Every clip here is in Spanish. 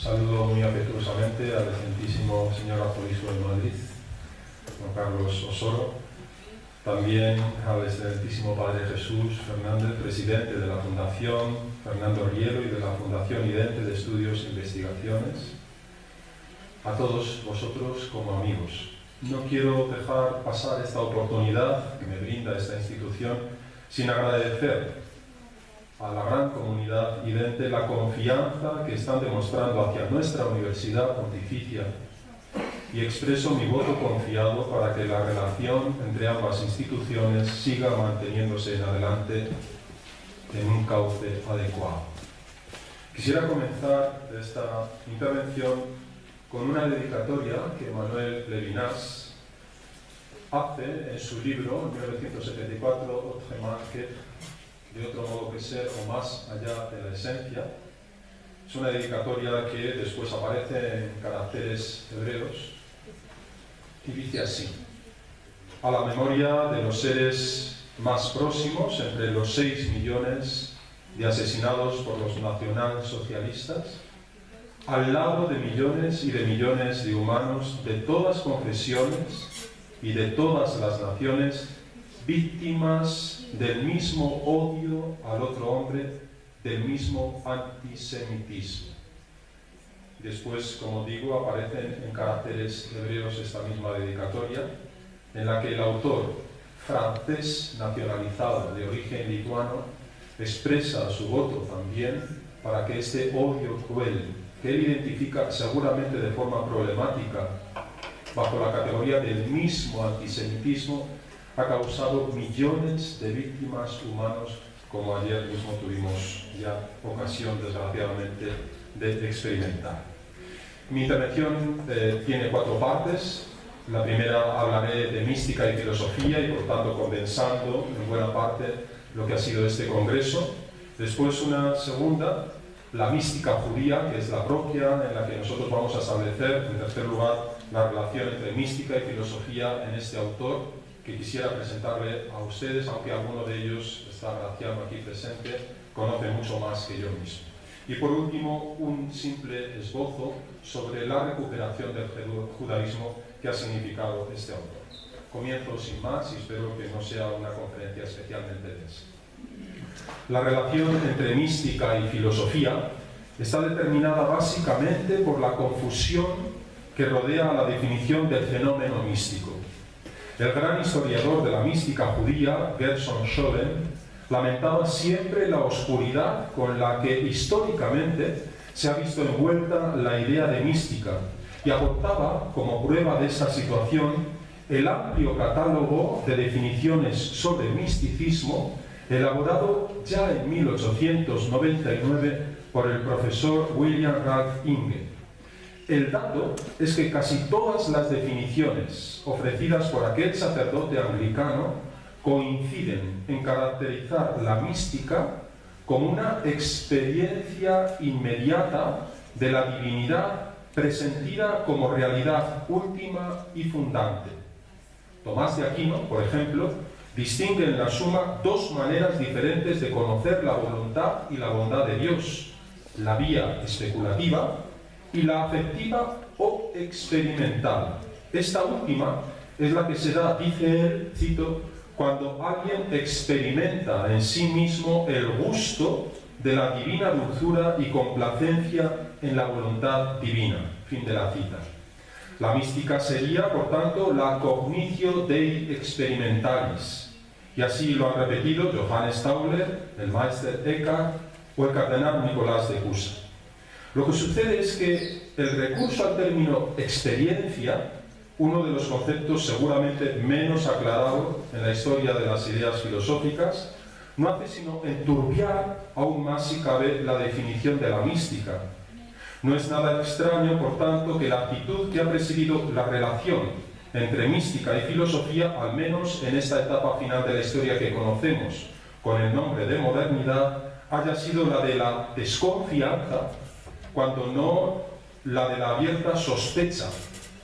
Saludo muy afectuosamente al excelentísimo señor arzobispo de Madrid, Juan Carlos Osoro, también al excelentísimo Padre Jesús Fernández, presidente de la Fundación Fernando Rielo y de la Fundación IDENTE de Estudios e Investigaciones, a todos vosotros como amigos. No quiero dejar pasar esta oportunidad que me brinda esta institución sin agradecer a la gran comunidad IDENTE la confianza que están demostrando hacia nuestra Universidad Pontificia, y expreso mi voto confiado para que la relación entre ambas instituciones siga manteniéndose en adelante en un cauce adecuado. Quisiera comenzar esta intervención con una dedicatoria que Manuel Levinas hace en su libro, en 1974, Autrement que, de otro modo que ser o más allá de la esencia. Es una dedicatoria que después aparece en caracteres hebreos y dice así: a la memoria de los seres más próximos entre los 6 millones de asesinados por los nacionalsocialistas, al lado de millones y de millones de humanos de todas confesiones y de todas las naciones, víctimas del mismo odio al otro hombre, del mismo antisemitismo. Después, como digo, aparecen en caracteres hebreos esta misma dedicatoria, en la que el autor, francés nacionalizado de origen lituano, expresa su voto también para que este odio cruel, que él identifica seguramente de forma problemática bajo la categoría del mismo antisemitismo, ha causado millones de víctimas humanos, como ayer mismo tuvimos ya ocasión, desgraciadamente, de experimentar. Mi intervención tiene 4 partes. La primera hablaré de mística y filosofía y, por tanto, condensando en buena parte lo que ha sido este congreso. Después una segunda, la mística judía, que es la propia, en la que nosotros vamos a establecer, en tercer lugar, la relación entre mística y filosofía en este autor, que quisiera presentarle a ustedes, aunque alguno de ellos, está Graciano aquí presente, conoce mucho más que yo mismo. Y por último, un simple esbozo sobre la recuperación del judaísmo que ha significado este autor. Comienzo sin más y espero que no sea una conferencia especialmente densa. La relación entre mística y filosofía está determinada básicamente por la confusión que rodea la definición del fenómeno místico. El gran historiador de la mística judía, Gershon Scholem, lamentaba siempre la oscuridad con la que históricamente se ha visto envuelta la idea de mística, y aportaba como prueba de esta situación el amplio catálogo de definiciones sobre misticismo elaborado ya en 1899 por el profesor William Ralph Inge. El dato es que casi todas las definiciones ofrecidas por aquel sacerdote anglicano coinciden en caracterizar la mística como una experiencia inmediata de la divinidad presentida como realidad última y fundante. Tomás de Aquino, por ejemplo, distingue en la Suma 2 maneras diferentes de conocer la voluntad y la bondad de Dios: la vía especulativa y la afectiva o experimental. Esta última es la que se da, dice él, cito, cuando alguien experimenta en sí mismo el gusto de la divina dulzura y complacencia en la voluntad divina. Fin de la cita. La mística sería, por tanto, la cognitio dei experimentalis. Y así lo han repetido Johannes Tauler, el Meister Eckhart o el cardenal Nicolás de Cusa. Lo que sucede es que el recurso al término experiencia, uno de los conceptos seguramente menos aclarado en la historia de las ideas filosóficas, no hace sino enturbiar aún más, si cabe, la definición de la mística. No es nada extraño, por tanto, que la actitud que ha presidido la relación entre mística y filosofía, al menos en esta etapa final de la historia que conocemos con el nombre de modernidad, haya sido la de la desconfianza, cuando no la de la abierta sospecha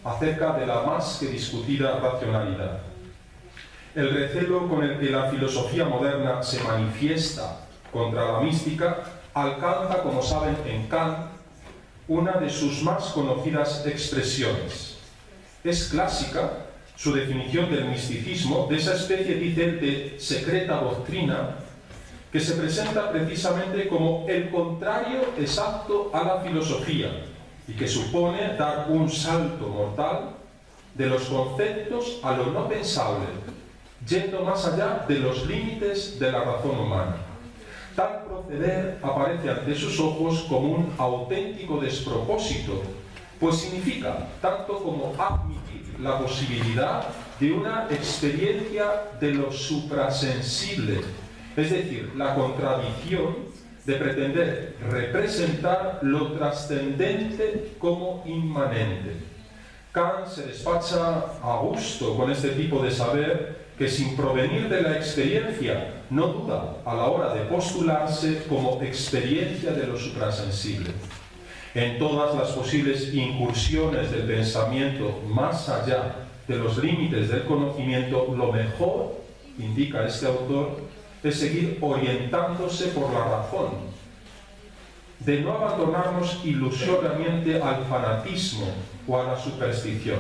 acerca de la más que discutida racionalidad. El recelo con el que la filosofía moderna se manifiesta contra la mística alcanza, como saben, en Kant una de sus más conocidas expresiones. Es clásica su definición del misticismo, de esa especie, dice él, de secreta doctrina, que se presenta precisamente como el contrario exacto a la filosofía y que supone dar un salto mortal de los conceptos a lo no pensable, yendo más allá de los límites de la razón humana. Tal proceder aparece ante sus ojos como un auténtico despropósito, pues significa tanto como admitir la posibilidad de una experiencia de lo suprasensible, es decir, la contradicción de pretender representar lo trascendente como inmanente. Kant se despacha a gusto con este tipo de saber que, sin provenir de la experiencia, no duda a la hora de postularse como experiencia de lo suprasensible. En todas las posibles incursiones del pensamiento más allá de los límites del conocimiento, lo mejor, indica este autor, es seguir orientándose por la razón, de no abandonarnos ilusoriamente al fanatismo o a la superstición.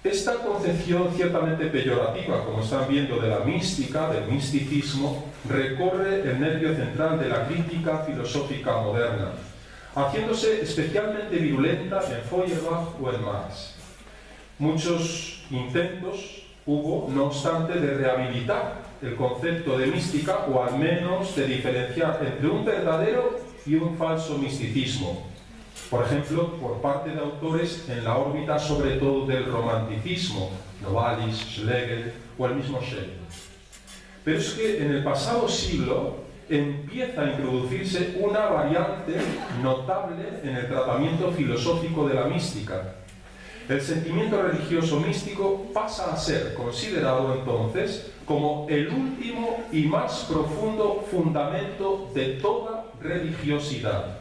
Esta concepción ciertamente peyorativa, como están viendo, de la mística, del misticismo, recorre el nervio central de la crítica filosófica moderna, haciéndose especialmente virulenta en Feuerbach o en Marx. Muchos intentos hubo, no obstante, de rehabilitar el concepto de mística, o al menos de diferenciar entre un verdadero y un falso misticismo, por ejemplo, por parte de autores en la órbita sobre todo del romanticismo, Novalis, Schlegel o el mismo Schelling. Pero es que en el pasado siglo empieza a introducirse una variante notable en el tratamiento filosófico de la mística. El sentimiento religioso místico pasa a ser considerado entonces como el último y más profundo fundamento de toda religiosidad.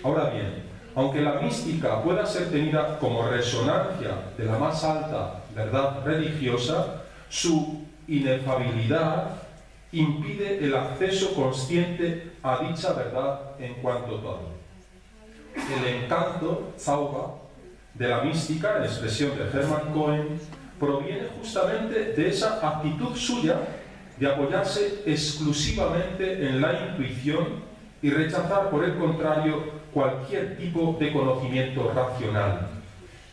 Ahora bien, aunque la mística pueda ser tenida como resonancia de la más alta verdad religiosa, su inefabilidad impide el acceso consciente a dicha verdad en cuanto tal. El encanto, Zauber, de la mística, en expresión de Hermann Cohen, proviene justamente de esa actitud suya de apoyarse exclusivamente en la intuición y rechazar, por el contrario, cualquier tipo de conocimiento racional.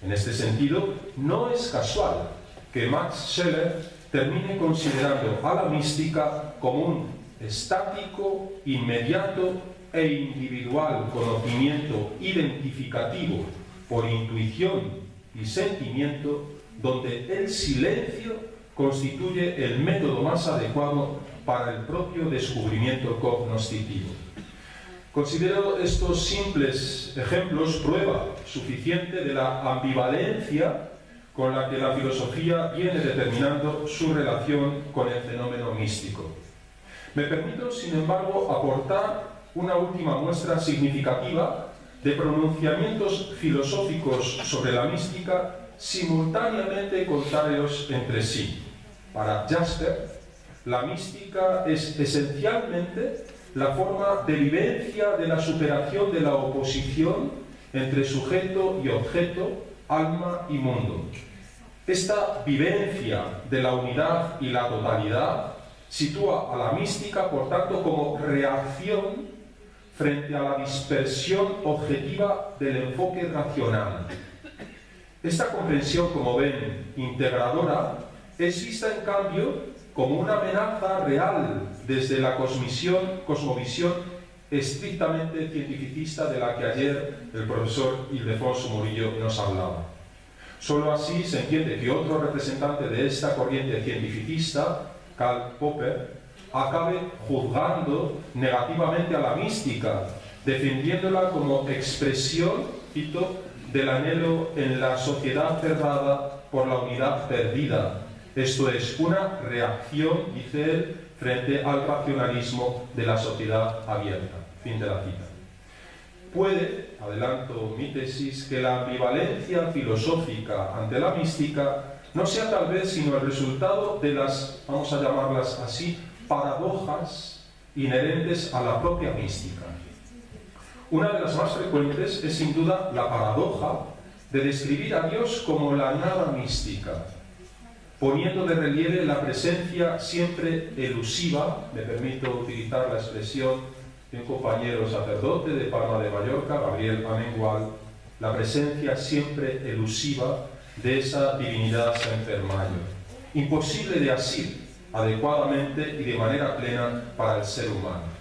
En este sentido, no es casual que Max Scheler termine considerando a la mística como un estático, inmediato e individual conocimiento identificativo por intuición y sentimiento, donde el silencio constituye el método más adecuado para el propio descubrimiento cognoscitivo. Considero estos simples ejemplos prueba suficiente de la ambivalencia con la que la filosofía viene determinando su relación con el fenómeno místico. Me permito, sin embargo, aportar una última muestra significativa de pronunciamientos filosóficos sobre la mística simultáneamente contrarios entre sí. Para Jasper, la mística es esencialmente la forma de vivencia de la superación de la oposición entre sujeto y objeto, alma y mundo. Esta vivencia de la unidad y la totalidad sitúa a la mística, por tanto, como reacción frente a la dispersión objetiva del enfoque racional. Esta comprensión, como ven, integradora, es vista en cambio como una amenaza real desde la cosmovisión estrictamente cientificista de la que ayer el profesor Ildefonso Murillo nos hablaba. Solo así se entiende que otro representante de esta corriente cientificista, Karl Popper, acabe juzgando negativamente a la mística, defendiéndola como expresión, cito, del anhelo en la sociedad cerrada por la unidad perdida. Esto es una reacción, dice él, frente al racionalismo de la sociedad abierta. Fin de la cita. Puede, adelanto mi tesis, que la ambivalencia filosófica ante la mística no sea tal vez sino el resultado de las, vamos a llamarlas así, paradojas inherentes a la propia mística. Una de las más frecuentes es sin duda la paradoja de describir a Dios como la nada mística, poniendo de relieve la presencia siempre elusiva, me permito utilizar la expresión de un compañero sacerdote de Palma de Mallorca, Gabriel Amengual, la presencia siempre elusiva de esa divinidad Semper Mayor, imposible de asir adecuadamente y de manera plena para el ser humano.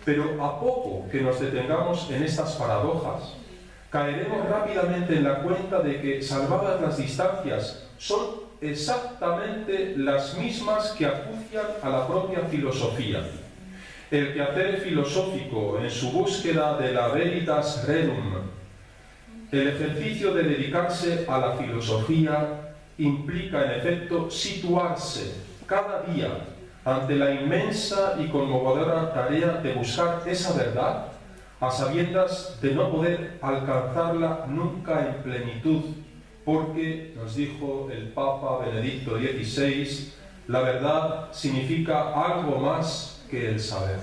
Pero a poco que nos detengamos en estas paradojas, caeremos rápidamente en la cuenta de que, salvadas las distancias, son exactamente las mismas que acucian a la propia filosofía. El quehacer filosófico en su búsqueda de la veritas rerum, el ejercicio de dedicarse a la filosofía, implica en efecto situarse cada día ante la inmensa y conmovedora tarea de buscar esa verdad, a sabiendas de no poder alcanzarla nunca en plenitud, porque, nos dijo el Papa Benedicto XVI, la verdad significa algo más que el saber.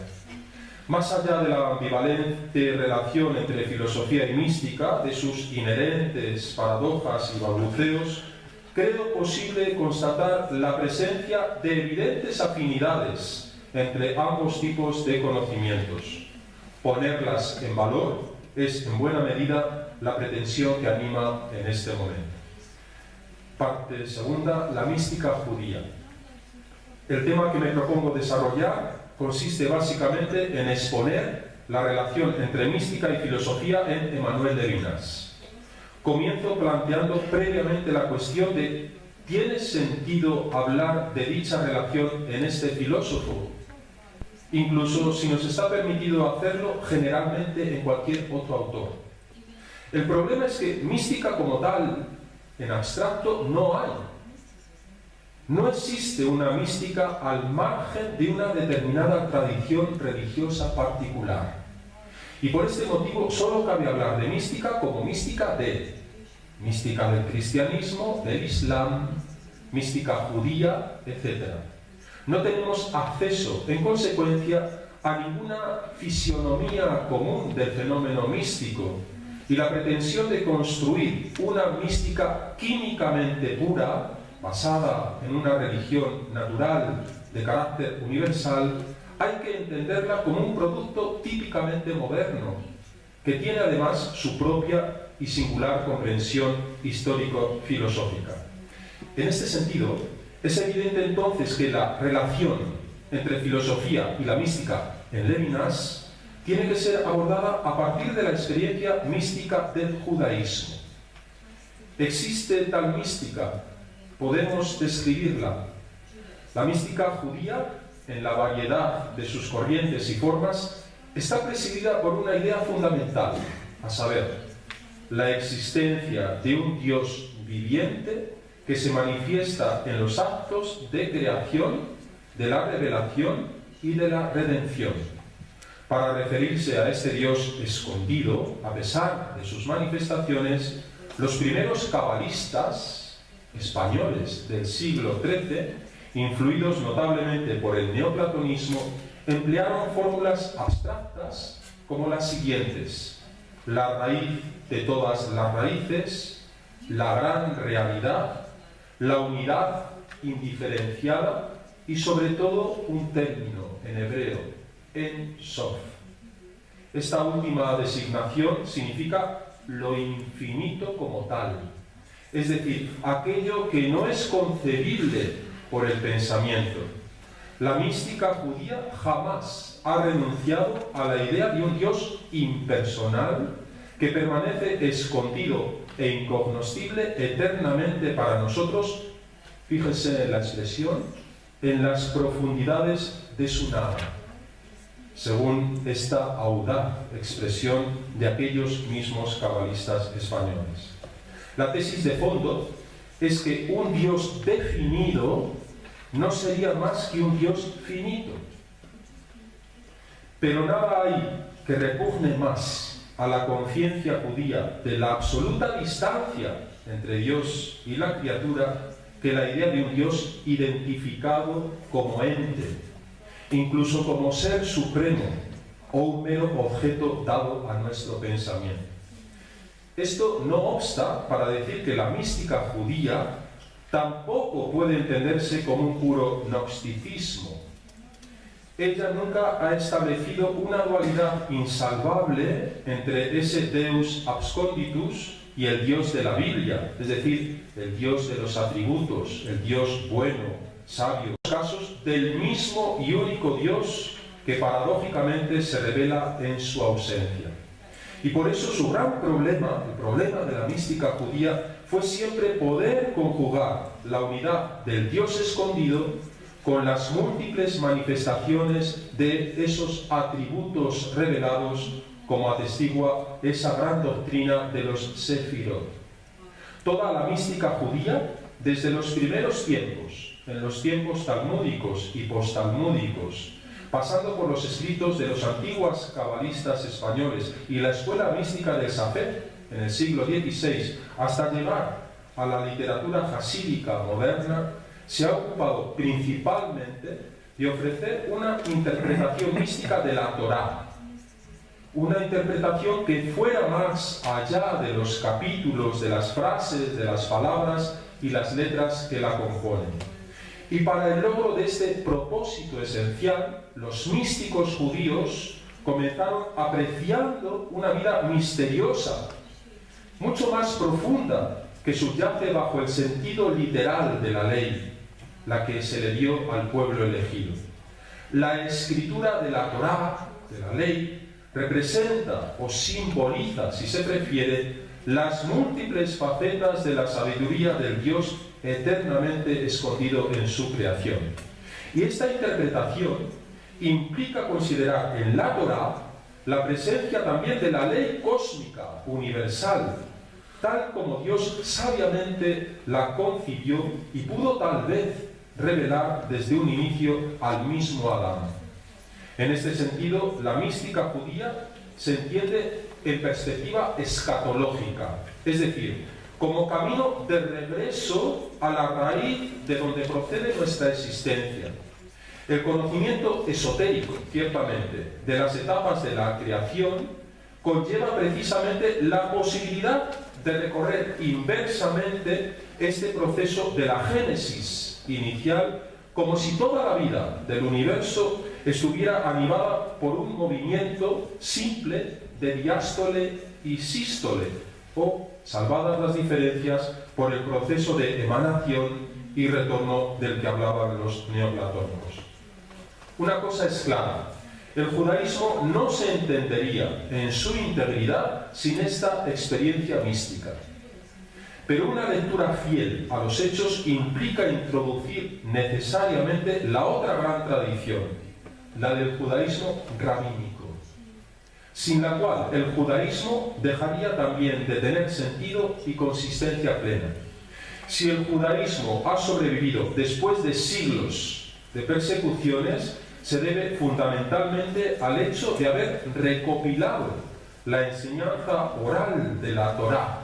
Más allá de la ambivalente relación entre filosofía y mística, de sus inherentes paradojas y balbuceos, creo posible constatar la presencia de evidentes afinidades entre ambos tipos de conocimientos. Ponerlas en valor es, en buena medida, la pretensión que anima en este momento. Parte segunda, la mística judía. El tema que me propongo desarrollar consiste básicamente en exponer la relación entre mística y filosofía en Emmanuel Levinas. Comienzo planteando previamente la cuestión de ¿tiene sentido hablar de dicha relación en este filósofo? Incluso si nos está permitido hacerlo generalmente en cualquier otro autor. El problema es que mística como tal, en abstracto, no hay. No existe una mística al margen de una determinada tradición religiosa particular. Y por este motivo solo cabe hablar de mística como mística del cristianismo, del islam, mística judía, etc. No tenemos acceso, en consecuencia, a ninguna fisionomía común del fenómeno místico, y la pretensión de construir una mística químicamente pura, basada en una religión natural de carácter universal, hay que entenderla como un producto típicamente moderno, que tiene además su propia y singular comprensión histórico-filosófica. En este sentido, es evidente entonces que la relación entre filosofía y la mística en Levinas tiene que ser abordada a partir de la experiencia mística del judaísmo. ¿Existe tal mística? ¿Podemos describirla? La mística judía, en la variedad de sus corrientes y formas, está presidida por una idea fundamental, a saber, la existencia de un Dios viviente que se manifiesta en los actos de creación, de la revelación y de la redención. Para referirse a este Dios escondido, a pesar de sus manifestaciones, los primeros cabalistas españoles del siglo XIII, influidos notablemente por el neoplatonismo, emplearon fórmulas abstractas como las siguientes: la raíz de todas las raíces, la gran realidad, la unidad indiferenciada y sobre todo un término en hebreo, en sof. Esta última designación significa lo infinito como tal, es decir, aquello que no es concebible por el pensamiento. La mística judía jamás ha renunciado a la idea de un Dios impersonal que permanece escondido e incognoscible eternamente para nosotros, fíjense en la expresión, en las profundidades de su nada, según esta audaz expresión de aquellos mismos cabalistas españoles. La tesis de fondo es que un Dios definido no sería más que un Dios finito. Pero nada hay que repugne más a la conciencia judía de la absoluta distancia entre Dios y la criatura que la idea de un Dios identificado como ente, incluso como ser supremo, o un mero objeto dado a nuestro pensamiento. Esto no obsta para decir que la mística judía tampoco puede entenderse como un puro gnosticismo. Ella nunca ha establecido una dualidad insalvable entre ese Deus absconditus y el Dios de la Biblia, es decir, el Dios de los atributos, el Dios bueno, sabio, casos del mismo y único Dios que paradójicamente se revela en su ausencia. Y por eso su gran problema, el problema de la mística judía, fue siempre poder conjugar la unidad del Dios escondido con las múltiples manifestaciones de esos atributos revelados, como atestigua esa gran doctrina de los Sefirot. Toda la mística judía, desde los primeros tiempos, en los tiempos talmúdicos y postalmúdicos, pasando por los escritos de los antiguos cabalistas españoles y la escuela mística del Safed en el siglo XVI, hasta llegar a la literatura jasídica moderna, se ha ocupado principalmente de ofrecer una interpretación mística de la Torá, una interpretación que fuera más allá de los capítulos, de las frases, de las palabras y las letras que la componen. Y para el logro de este propósito esencial, los místicos judíos comenzaron apreciando una vida misteriosa, mucho más profunda, que subyace bajo el sentido literal de la ley, la que se le dio al pueblo elegido. La escritura de la Torá, de la ley, representa o simboliza, si se prefiere, las múltiples facetas de la sabiduría del Dios eternamente escondido en su creación. Y esta interpretación implica considerar en la Torá la presencia también de la ley cósmica universal, tal como Dios sabiamente la concibió y pudo tal vez revelar desde un inicio al mismo Adán. En este sentido, la mística judía se entiende en perspectiva escatológica, es decir, como camino de regreso a la raíz de donde procede nuestra existencia. El conocimiento esotérico, ciertamente, de las etapas de la creación conlleva precisamente la posibilidad de recorrer inversamente este proceso de la génesis inicial, como si toda la vida del universo estuviera animada por un movimiento simple de diástole y sístole, o, salvadas las diferencias, por el proceso de emanación y retorno del que hablaban los neoplatónicos. Una cosa es clara: el judaísmo no se entendería en su integridad sin esta experiencia mística. Pero una lectura fiel a los hechos implica introducir necesariamente la otra gran tradición, la del judaísmo rabínico, sin la cual el judaísmo dejaría también de tener sentido y consistencia plena. Si el judaísmo ha sobrevivido después de siglos de persecuciones, se debe fundamentalmente al hecho de haber recopilado la enseñanza oral de la Torá,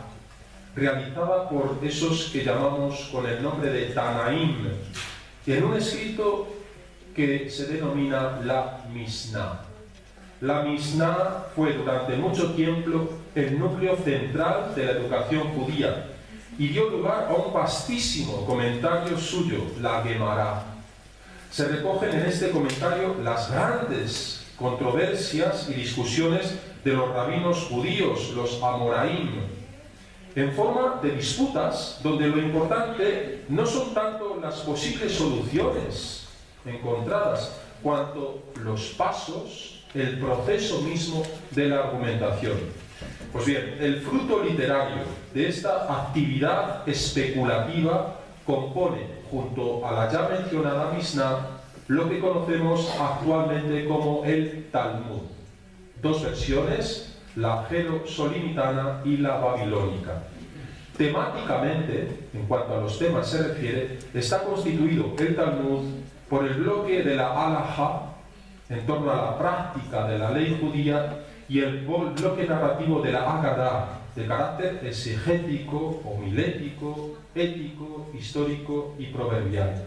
realizada por esos que llamamos con el nombre de Tanaim, en un escrito que se denomina la Misná. La Misná fue durante mucho tiempo el núcleo central de la educación judía y dio lugar a un vastísimo comentario suyo, la Gemara. Se recogen en este comentario las grandes controversias y discusiones de los rabinos judíos, los Amoraim, en forma de disputas donde lo importante no son tanto las posibles soluciones encontradas, cuanto los pasos, el proceso mismo de la argumentación. Pues bien, el fruto literario de esta actividad especulativa compone, junto a la ya mencionada Misná, lo que conocemos actualmente como el Talmud. Dos versiones, la jerosolimitana y la babilónica. Temáticamente, en cuanto a los temas se refiere, está constituido el Talmud por el bloque de la Halajá, en torno a la práctica de la ley judía, y el bloque narrativo de la Agadá, de carácter exegético, homilético, ético, histórico y proverbial.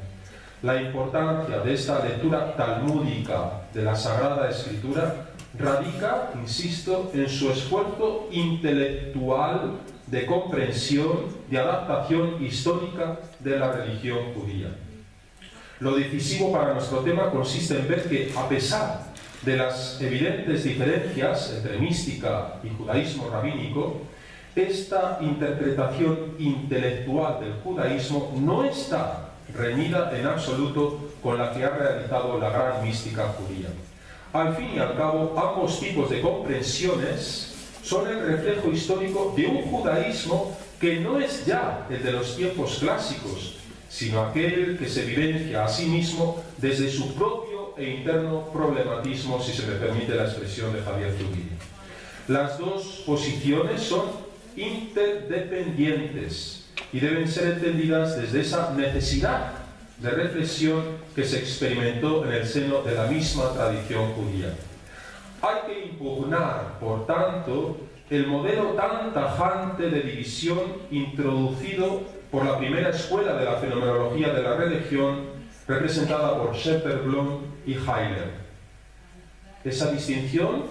La importancia de esta lectura talmúdica de la Sagrada Escritura radica, insisto, en su esfuerzo intelectual de comprensión, de adaptación histórica de la religión judía. Lo decisivo para nuestro tema consiste en ver que, a pesar de las evidentes diferencias entre mística y judaísmo rabínico, esta interpretación intelectual del judaísmo no está reñida en absoluto con la que ha realizado la gran mística judía. Al fin y al cabo, ambos tipos de comprensiones son el reflejo histórico de un judaísmo que no es ya el de los tiempos clásicos, sino aquel que se vivencia a sí mismo desde su propio e interno problematismo, si se me permite la expresión de Javier Zubiri. Las dos posiciones son interdependientes y deben ser entendidas desde esa necesidad de reflexión que se experimentó en el seno de la misma tradición judía. Hay que impugnar, por tanto, el modelo tan tajante de división introducido por la primera escuela de la fenomenología de la religión, representada por Scheffer-Blom y Heiller. Esa distinción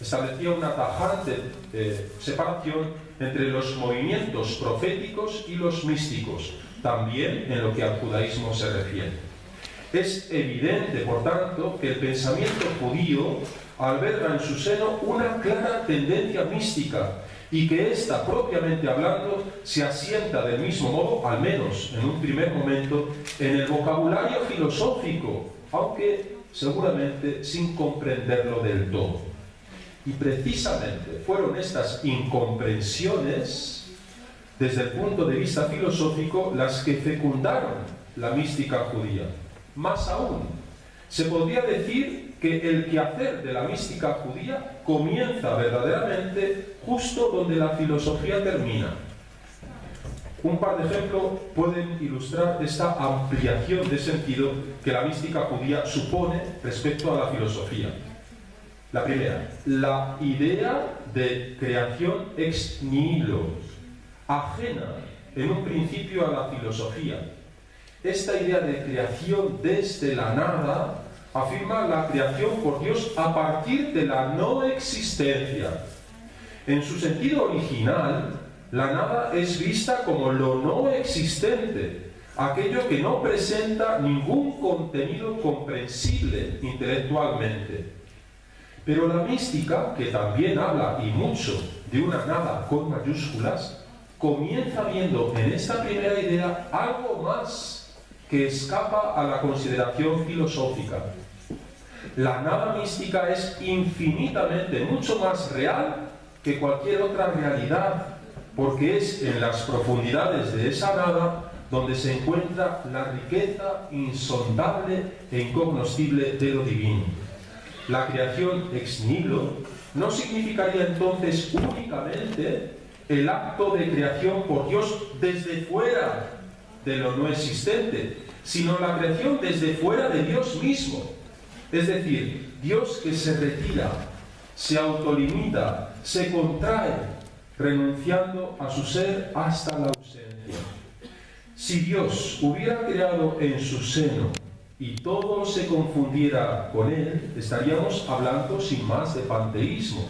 establecía una tajante separación entre los movimientos proféticos y los místicos, también en lo que al judaísmo se refiere. Es evidente, por tanto, que el pensamiento judío alberga en su seno una clara tendencia mística y que ésta, propiamente hablando, se asienta del mismo modo, al menos en un primer momento, en el vocabulario filosófico, aunque seguramente sin comprenderlo del todo. Y precisamente fueron estas incomprensiones, desde el punto de vista filosófico, las que fecundaron la mística judía. Más aún, se podría decir que el quehacer de la mística judía comienza verdaderamente justo donde la filosofía termina. Un par de ejemplos pueden ilustrar esta ampliación de sentido que la mística judía supone respecto a la filosofía. La primera, la idea de creación ex nihilo, ajena en un principio a la filosofía. Esta idea de creación desde la nada afirma la creación por Dios a partir de la no existencia. En su sentido original, la nada es vista como lo no existente, aquello que no presenta ningún contenido comprensible intelectualmente. Pero la mística, que también habla y mucho de una nada con mayúsculas, comienza viendo en esta primera idea algo más que escapa a la consideración filosófica. La nada mística es infinitamente mucho más real que cualquier otra realidad, porque es en las profundidades de esa nada donde se encuentra la riqueza insondable e incognoscible de lo divino. La creación ex nihilo no significaría entonces únicamente el acto de creación por Dios desde fuera de lo no existente, sino la creación desde fuera de Dios mismo. Es decir, Dios que se retira, se autolimita, se contrae, renunciando a su ser hasta la ausencia. Si Dios hubiera creado en su seno y todo se confundiera con él, estaríamos hablando sin más de panteísmo.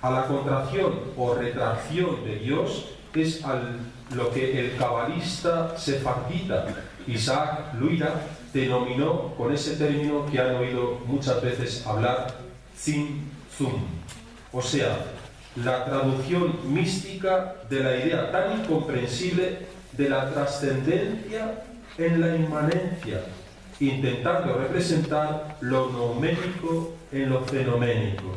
A la contracción o retracción de Dios es lo que el cabalista sefardita Isaac Luria denominó con ese término que han oído muchas veces hablar, Tzimtzum, o sea, la traducción mística de la idea tan incomprensible de la trascendencia en la inmanencia, intentando representar lo nouménico en lo fenoménico.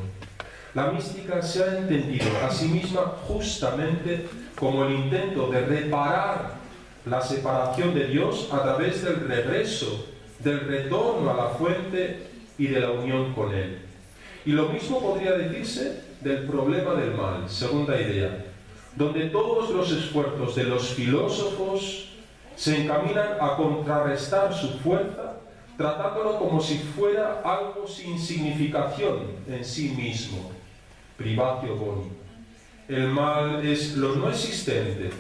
La mística se ha entendido a sí misma justamente como el intento de reparar la separación de Dios a través del regreso, del retorno a la fuente y de la unión con Él. Y lo mismo podría decirse del problema del mal, segunda idea, donde todos los esfuerzos de los filósofos se encaminan a contrarrestar su fuerza, tratándolo como si fuera algo sin significación en sí mismo. Privatio boni. El mal es lo no existente,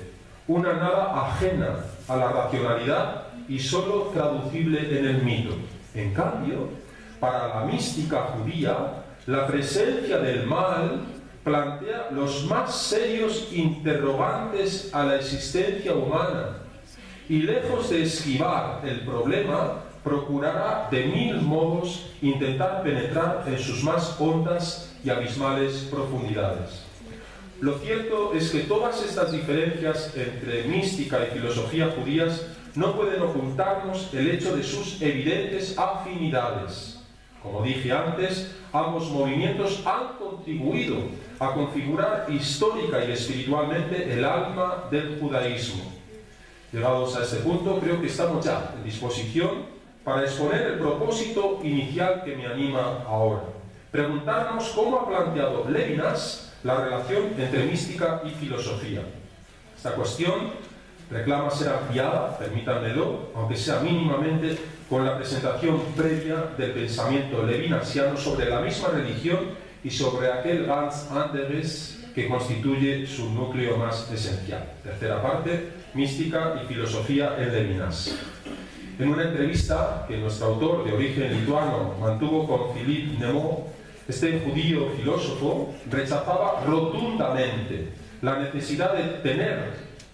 una nada ajena a la racionalidad y solo traducible en el mito. En cambio, para la mística judía, La presencia del mal plantea los más serios interrogantes a la existencia humana y, lejos de esquivar el problema, procurará de mil modos intentar penetrar en sus más hondas y abismales profundidades. Lo cierto es que todas estas diferencias entre mística y filosofía judías no pueden ocultarnos el hecho de sus evidentes afinidades. Como dije antes, ambos movimientos han contribuido a configurar histórica y espiritualmente el alma del judaísmo. Llegados a este punto, creo que estamos ya en disposición para exponer el propósito inicial que me anima ahora. Preguntarnos cómo ha planteado Levinas la relación entre mística y filosofía. Esta cuestión reclama ser ampliada, permítanmelo, aunque sea mínimamente, con la presentación previa del pensamiento levinasiano sobre la misma religión y sobre aquel ganz anderes que constituye su núcleo más esencial. Tercera parte, mística y filosofía en Levinas. En una entrevista que nuestro autor, de origen lituano, mantuvo con Philippe Nemo, este judío filósofo rechazaba rotundamente la necesidad de tener,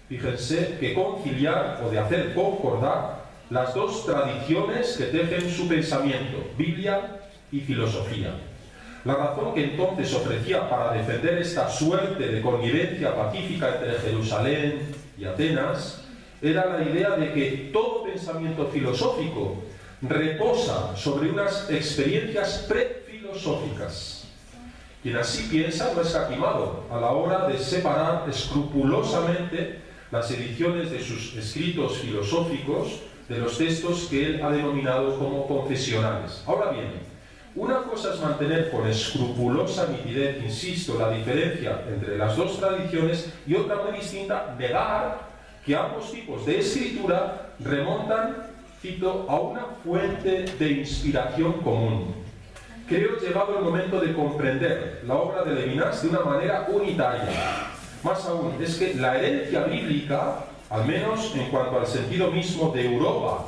fíjense, que conciliar o de hacer concordar las dos tradiciones que tejen su pensamiento, Biblia y filosofía. La razón que entonces ofrecía para defender esta suerte de convivencia pacífica entre Jerusalén y Atenas era la idea de que todo pensamiento filosófico reposa sobre unas experiencias prefilosóficas. Quien así piensa no es escatimado a la hora de separar escrupulosamente las ediciones de sus escritos filosóficos de los textos que él ha denominado como confesionales. Ahora bien, una cosa es mantener con escrupulosa nitidez, insisto, la diferencia entre las dos tradiciones, y otra muy distinta, negar que ambos tipos de escritura remontan, cito, a una fuente de inspiración común. Creo llegado el momento de comprender la obra de Levinas de una manera unitaria. Más aún, es que la herencia bíblica, al menos en cuanto al sentido mismo de Europa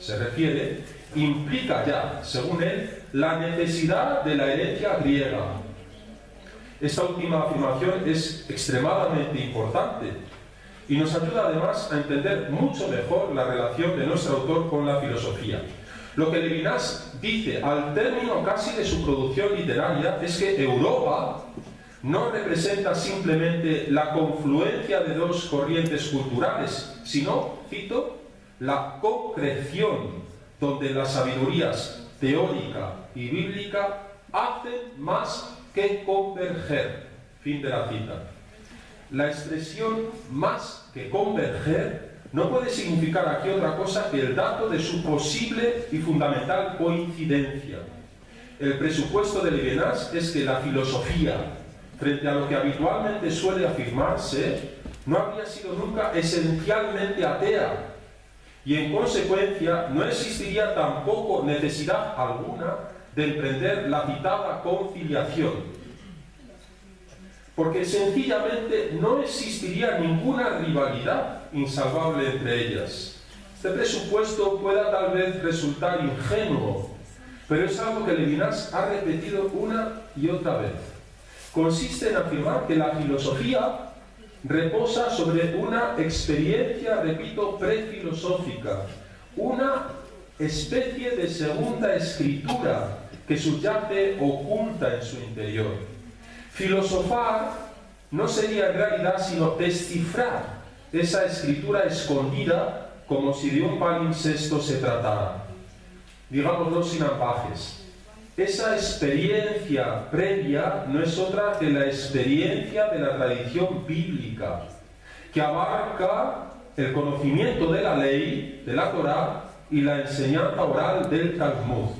se refiere, implica ya, según él, la necesidad de la herencia griega. Esta última afirmación es extremadamente importante y nos ayuda además a entender mucho mejor la relación de nuestro autor con la filosofía. Lo que Levinas dice al término casi de su producción literaria es que Europa no representa simplemente la confluencia de dos corrientes culturales, sino, cito, la concreción donde las sabidurías teórica y bíblica hacen más que converger. Fin de la cita. La expresión más que converger no puede significar aquí otra cosa que el dato de su posible y fundamental coincidencia. El presupuesto de Levinas es que la filosofía, frente a lo que habitualmente suele afirmarse, no habría sido nunca esencialmente atea, y en consecuencia no existiría tampoco necesidad alguna de emprender la citada conciliación, porque sencillamente no existiría ninguna rivalidad insalvable entre ellas. Este presupuesto pueda tal vez resultar ingenuo, pero es algo que Levinas ha repetido una y otra vez. Consiste en afirmar que la filosofía reposa sobre una experiencia, repito, prefilosófica, una especie de segunda escritura que subyace oculta en su interior. Filosofar no sería en realidad sino descifrar esa escritura escondida como si de un palimpsesto se tratara. Digámoslo sin ambajes. Esa experiencia previa no es otra que la experiencia de la tradición bíblica, que abarca el conocimiento de la ley, de la Torá, y la enseñanza oral del Talmud.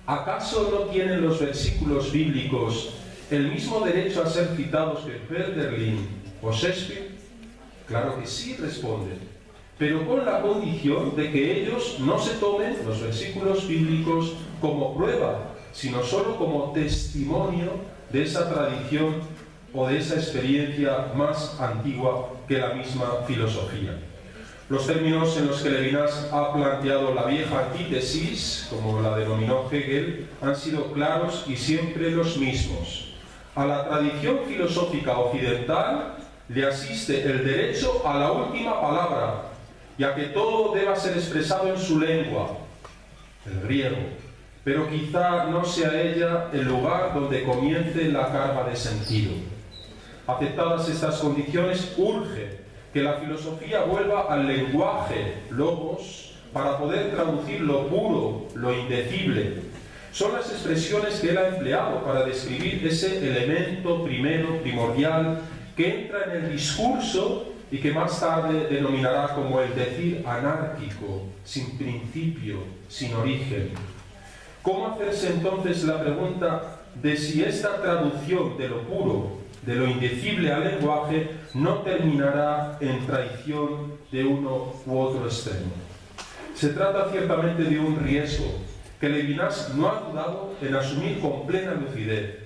¿Acaso no tienen los versículos bíblicos el mismo derecho a ser citados que Hölderlin o Shakespeare? Claro que sí, responden, pero con la condición de que ellos no se tomen los versículos bíblicos como prueba, sino solo como testimonio de esa tradición o de esa experiencia más antigua que la misma filosofía. Los términos en los que Levinas ha planteado la vieja antítesis, como la denominó Hegel, han sido claros y siempre los mismos. A la tradición filosófica occidental le asiste el derecho a la última palabra, ya que todo deba ser expresado en su lengua, el griego, pero quizá no sea ella el lugar donde comience la carga de sentido. Aceptadas estas condiciones, urge que la filosofía vuelva al lenguaje, logos, para poder traducir lo puro, lo indecible. Son las expresiones que él ha empleado para describir ese elemento primordial que entra en el discurso y que más tarde denominará como el decir anárquico, sin principio, sin origen. ¿Cómo hacerse entonces la pregunta de si esta traducción de lo puro, de lo indecible al lenguaje, no terminará en traición de uno u otro extremo? Se trata ciertamente de un riesgo que Levinas no ha dudado en asumir con plena lucidez.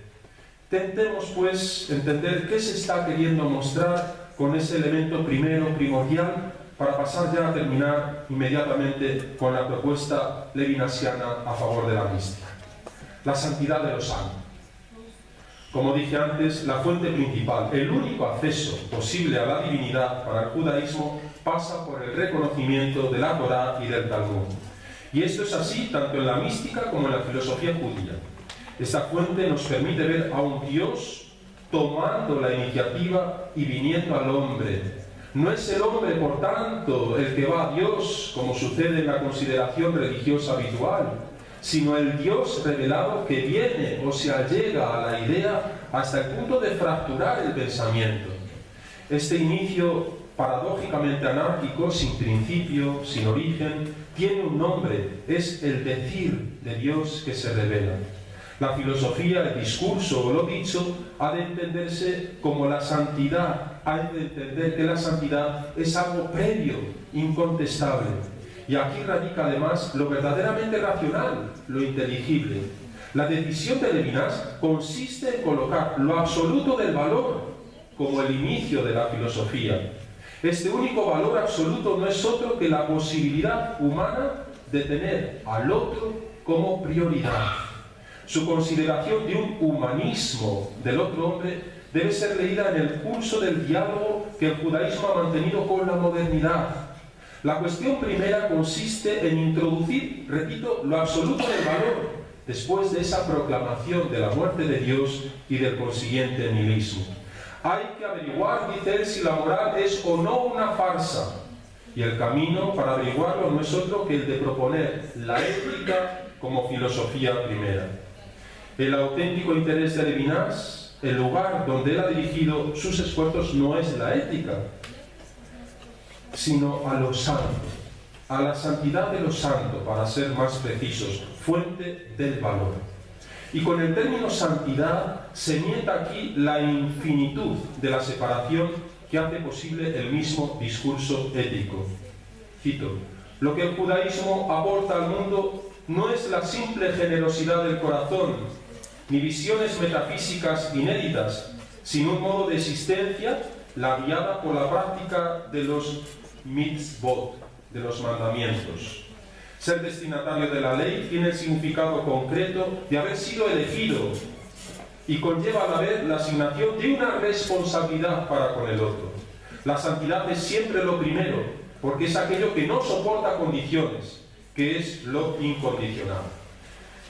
Tentemos, pues, entender qué se está queriendo mostrar con ese elemento primordial, para pasar ya a terminar inmediatamente con la propuesta levinasiana a favor de la mística. La santidad de lo santo. Como dije antes, la fuente principal, el único acceso posible a la divinidad para el judaísmo pasa por el reconocimiento de la Torá y del Talmud. Y esto es así tanto en la mística como en la filosofía judía. Esta fuente nos permite ver a un Dios tomando la iniciativa y viniendo al hombre. No es el hombre, por tanto, el que va a Dios, como sucede en la consideración religiosa habitual, sino el Dios revelado que viene, o sea, llega a la idea hasta el punto de fracturar el pensamiento. Este inicio paradójicamente anárquico, sin principio, sin origen, tiene un nombre, es el decir de Dios que se revela. La filosofía, el discurso o lo dicho ha de entenderse como la santidad, ha de entender que la santidad es algo previo, incontestable. Y aquí radica además lo verdaderamente racional, lo inteligible. La decisión de Levinas consiste en colocar lo absoluto del valor como el inicio de la filosofía. Este único valor absoluto no es otro que la posibilidad humana de tener al otro como prioridad. Su consideración de un humanismo del otro hombre debe ser leída en el curso del diálogo que el judaísmo ha mantenido con la modernidad. La cuestión primera consiste en introducir, repito, lo absoluto del valor, después de esa proclamación de la muerte de Dios y del consiguiente nihilismo. Hay que averiguar, dice él, si la moral es o no una farsa. Y el camino para averiguarlo no es otro que el de proponer la ética como filosofía primera. El auténtico interés de Levinas, el lugar donde él ha dirigido sus esfuerzos, no es la ética, sino a lo santo, a la santidad de lo santo, para ser más precisos, fuente del valor. Y con el término santidad se niega aquí la infinitud de la separación que hace posible el mismo discurso ético. Cito: lo que el judaísmo aporta al mundo no es la simple generosidad del corazón, ni visiones metafísicas inéditas, sino un modo de existencia, la guiada por la práctica de los mitzvot, de los mandamientos. Ser destinatario de la ley tiene el significado concreto de haber sido elegido y conlleva a la vez la asignación de una responsabilidad para con el otro. La santidad es siempre lo primero, porque es aquello que no soporta condiciones, que es lo incondicional.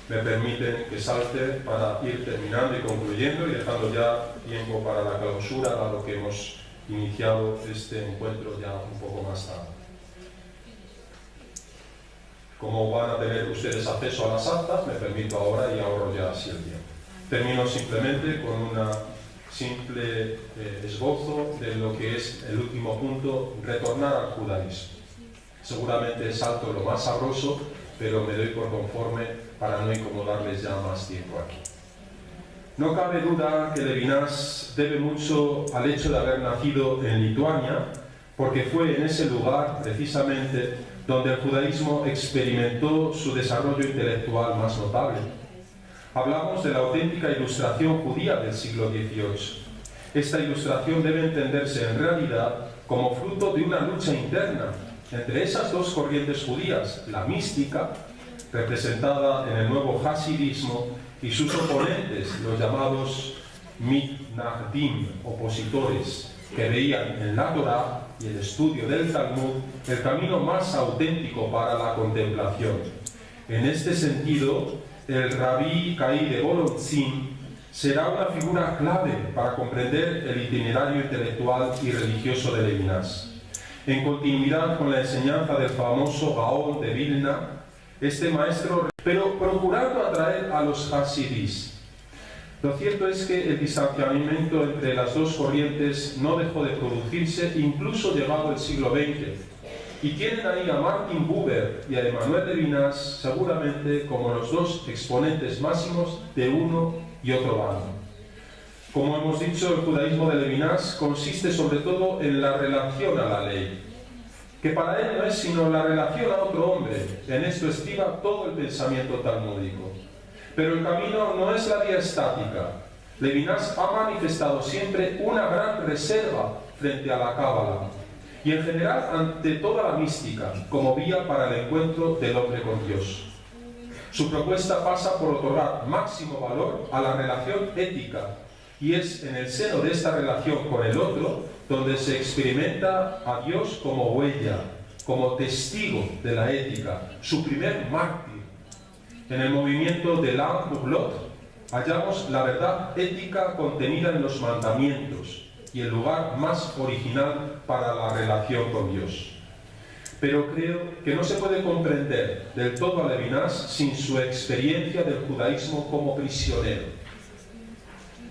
Me permiten que salte para ir terminando y concluyendo y dejando ya tiempo para la clausura, dado que hemos iniciado este encuentro ya un poco más tarde. Como van a tener ustedes acceso a las actas, me permito ahora y ahorro ya así el tiempo. Termino simplemente con una simple esbozo de lo que es el último punto: retornar al judaísmo. Seguramente salto lo más sabroso, pero me doy por conforme para no incomodarles ya más tiempo aquí. No cabe duda que Levinas debe mucho al hecho de haber nacido en Lituania, porque fue en ese lugar, precisamente, donde el judaísmo experimentó su desarrollo intelectual más notable. Hablamos de la auténtica ilustración judía del siglo XVIII. Esta ilustración debe entenderse en realidad como fruto de una lucha interna Entre esas dos corrientes judías, la mística, representada en el nuevo hasidismo, y sus oponentes, los llamados mitnagdim, opositores, que veían en la Torá y el estudio del Talmud el camino más auténtico para la contemplación. En este sentido, el Rabí Caí de Volodzin será una figura clave para comprender el itinerario intelectual y religioso de Levinas. En continuidad con la enseñanza del famoso Gaón de Vilna, este maestro, pero procurando atraer a los hasidís. Lo cierto es que el distanciamiento entre las dos corrientes no dejó de producirse incluso llegado el siglo XX, y tienen ahí a Martin Buber y a Emmanuel Levinas seguramente como los dos exponentes máximos de uno y otro bando. Como hemos dicho, el judaísmo de Levinas consiste sobre todo en la relación a la ley, que para él no es sino la relación a otro hombre. En esto estriba todo el pensamiento talmúdico. Pero el camino no es la vía estática. Levinas ha manifestado siempre una gran reserva frente a la cábala y en general ante toda la mística como vía para el encuentro del hombre con Dios. Su propuesta pasa por otorgar máximo valor a la relación ética, y es en el seno de esta relación con el otro donde se experimenta a Dios como huella, como testigo de la ética, su primer mártir. En el movimiento de l'Âme pour l'autre hallamos la verdad ética contenida en los mandamientos y el lugar más original para la relación con Dios. Pero creo que no se puede comprender del todo a Levinas sin su experiencia del judaísmo como prisionero.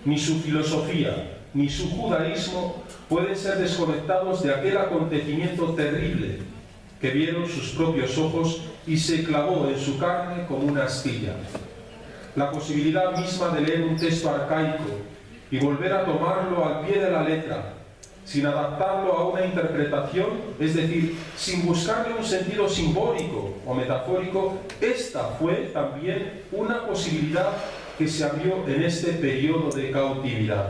Ni su filosofía, ni su judaísmo pueden ser desconectados de aquel acontecimiento terrible que vieron sus propios ojos y se clavó en su carne como una astilla. La posibilidad misma de leer un texto arcaico y volver a tomarlo al pie de la letra, sin adaptarlo a una interpretación, es decir, sin buscarle un sentido simbólico o metafórico, esta fue también una posibilidad que se abrió en este periodo de cautividad.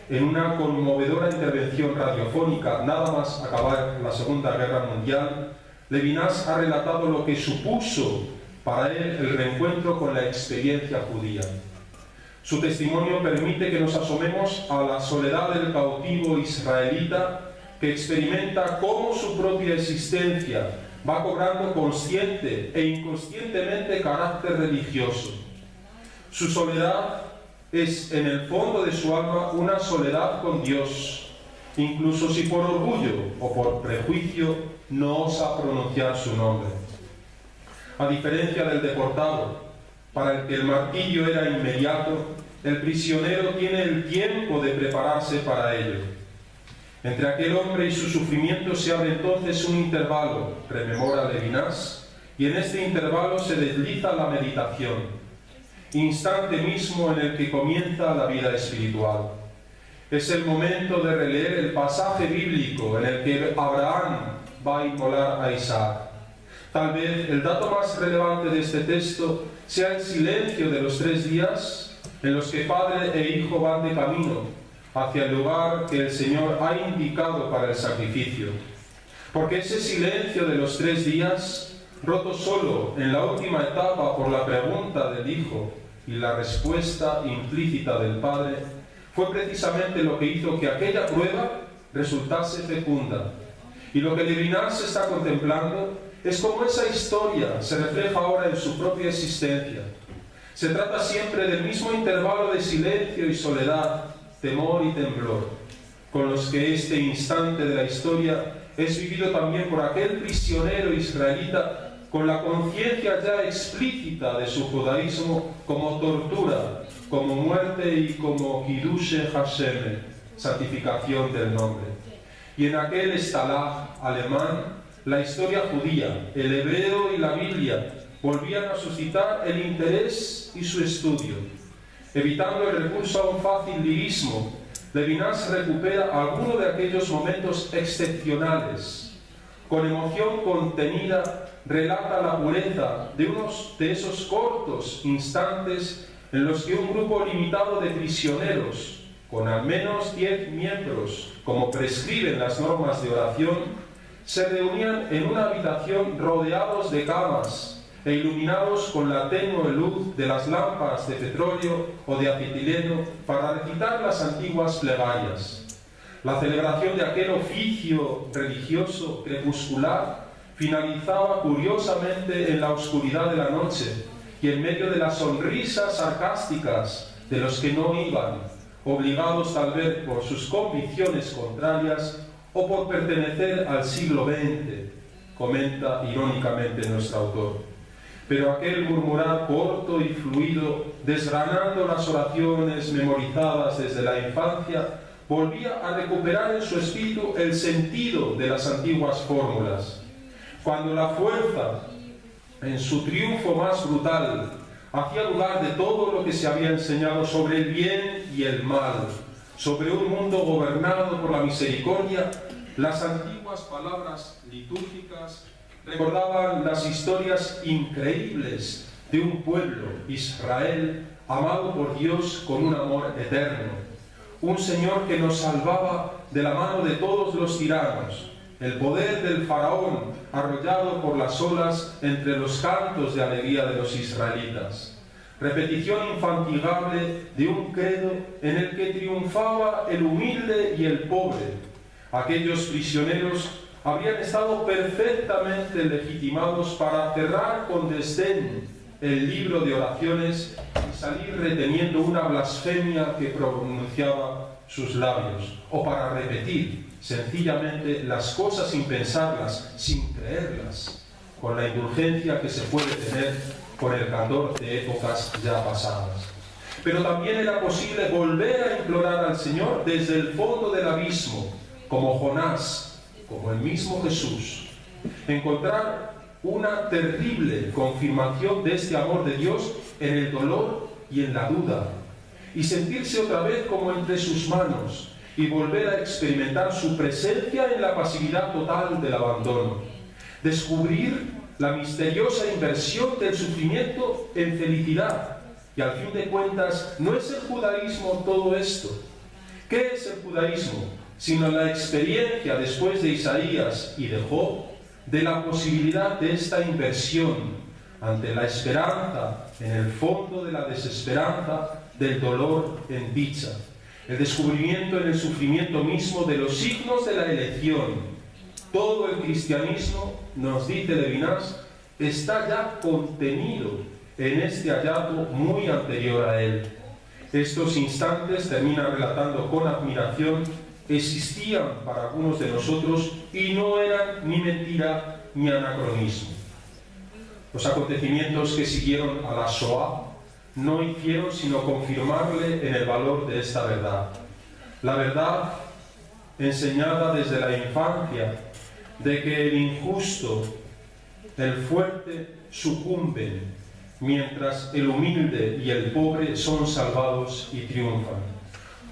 En una conmovedora intervención radiofónica, nada más acabar la Segunda Guerra Mundial, Levinas ha relatado lo que supuso para él el reencuentro con la experiencia judía. Su testimonio permite que nos asomemos a la soledad del cautivo israelita que experimenta cómo su propia existencia va cobrando consciente e inconscientemente carácter religioso. Su soledad es, en el fondo de su alma, una soledad con Dios, incluso si por orgullo o por prejuicio no osa pronunciar su nombre. A diferencia del deportado, para el que el martirio era inmediato, el prisionero tiene el tiempo de prepararse para ello. Entre aquel hombre y su sufrimiento se abre entonces un intervalo, rememora Levinas, y en este intervalo se desliza la meditación, instante mismo en el que comienza la vida espiritual. Es el momento de releer el pasaje bíblico en el que Abraham va a inmolar a Isaac. Tal vez el dato más relevante de este texto sea el silencio de los 3 días en los que padre e hijo van de camino hacia el lugar que el Señor ha indicado para el sacrificio. Porque ese silencio de los 3 días, roto solo en la última etapa por la pregunta del hijo y la respuesta implícita del padre, fue precisamente lo que hizo que aquella prueba resultase fecunda. Y lo que Levinas está contemplando es cómo esa historia se refleja ahora en su propia existencia. Se trata siempre del mismo intervalo de silencio y soledad, temor y temblor, con los que este instante de la historia es vivido también por aquel prisionero israelita con la conciencia ya explícita de su judaísmo como tortura, como muerte y como Kidushe Hashem, santificación del nombre. Y en aquel Stalag alemán, la historia judía, el hebreo y la Biblia volvían a suscitar el interés y su estudio. Evitando el recurso a un fácil lirismo, Levinas recupera alguno de aquellos momentos excepcionales. Con emoción contenida, relata la pureza de unos de esos cortos instantes en los que un grupo limitado de prisioneros, con al menos 10 miembros, como prescriben las normas de oración, se reunían en una habitación rodeados de camas e iluminados con la tenue luz de las lámparas de petróleo o de acetileno para recitar las antiguas plegarias. La celebración de aquel oficio religioso crepuscular finalizaba curiosamente en la oscuridad de la noche y en medio de las sonrisas sarcásticas de los que no iban, obligados tal vez por sus convicciones contrarias o por pertenecer al siglo XX, comenta irónicamente nuestro autor. Pero aquel murmurar corto y fluido, desgranando las oraciones memorizadas desde la infancia, volvía a recuperar en su espíritu el sentido de las antiguas fórmulas. Cuando la fuerza, en su triunfo más brutal, hacía lugar de todo lo que se había enseñado sobre el bien y el mal, sobre un mundo gobernado por la misericordia, las antiguas palabras litúrgicas recordaban las historias increíbles de un pueblo, Israel, amado por Dios con un amor eterno. Un Señor que nos salvaba de la mano de todos los tiranos, el poder del faraón arrollado por las olas entre los cantos de alegría de los israelitas. Repetición infatigable de un credo en el que triunfaba el humilde y el pobre. Aquellos prisioneros habrían estado perfectamente legitimados para cerrar con desdén el libro de oraciones y salir reteniendo una blasfemia que pronunciaba sus labios, o para repetir sencillamente las cosas sin pensarlas, sin creerlas, con la indulgencia que se puede tener con el candor de épocas ya pasadas. Pero también era posible volver a implorar al Señor desde el fondo del abismo, como Jonás, como el mismo Jesús, encontrar una terrible confirmación de este amor de Dios en el dolor y en la duda, y sentirse otra vez como entre sus manos, y volver a experimentar su presencia en la pasividad total del abandono. Descubrir la misteriosa inversión del sufrimiento en felicidad. Y al fin de cuentas, ¿no es el judaísmo todo esto? ¿Qué es el judaísmo? Sino la experiencia después de Isaías y de Job de la posibilidad de esta inversión ante la esperanza en el fondo de la desesperanza, del dolor en dicha. El descubrimiento en el sufrimiento mismo de los signos de la elección. Todo el cristianismo, nos dice Levinas, está ya contenido en este hallazgo muy anterior a él. Estos instantes, termina relatando con admiración, existían para algunos de nosotros y no eran ni mentira ni anacronismo. Los acontecimientos que siguieron a la Shoah no hicieron sino confirmarle en el valor de esta verdad. La verdad enseñada desde la infancia de que el injusto, el fuerte sucumben, mientras el humilde y el pobre son salvados y triunfan.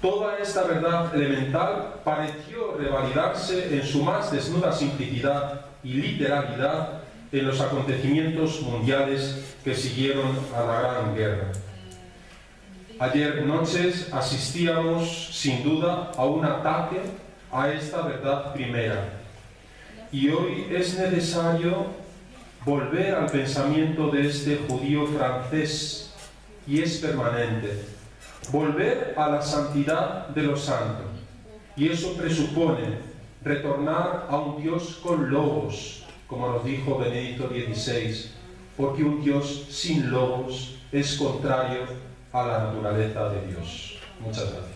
Toda esta verdad elemental pareció revalidarse en su más desnuda simplicidad y literalidad en los acontecimientos mundiales que siguieron a la Gran Guerra. Ayer noches asistíamos, sin duda, a un ataque a esta verdad primera. Y hoy es necesario volver al pensamiento de este judío francés, y es permanente. Volver a la santidad de los santos. Y eso presupone retornar a un Dios con logos, como nos dijo Benedicto XVI, porque un Dios sin logos es contrario a la naturaleza de Dios. Muchas gracias.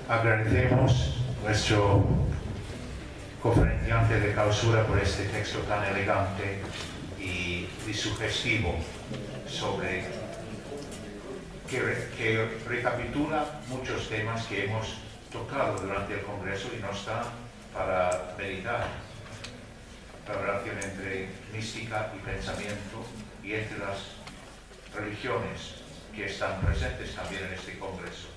Agradecemos nuestro conferenciante de clausura por este texto tan elegante y sugestivo sobre que recapitula muchos temas que hemos tocado durante el Congreso y nos da para meditar la relación entre mística y pensamiento y entre las religiones que están presentes también en este Congreso.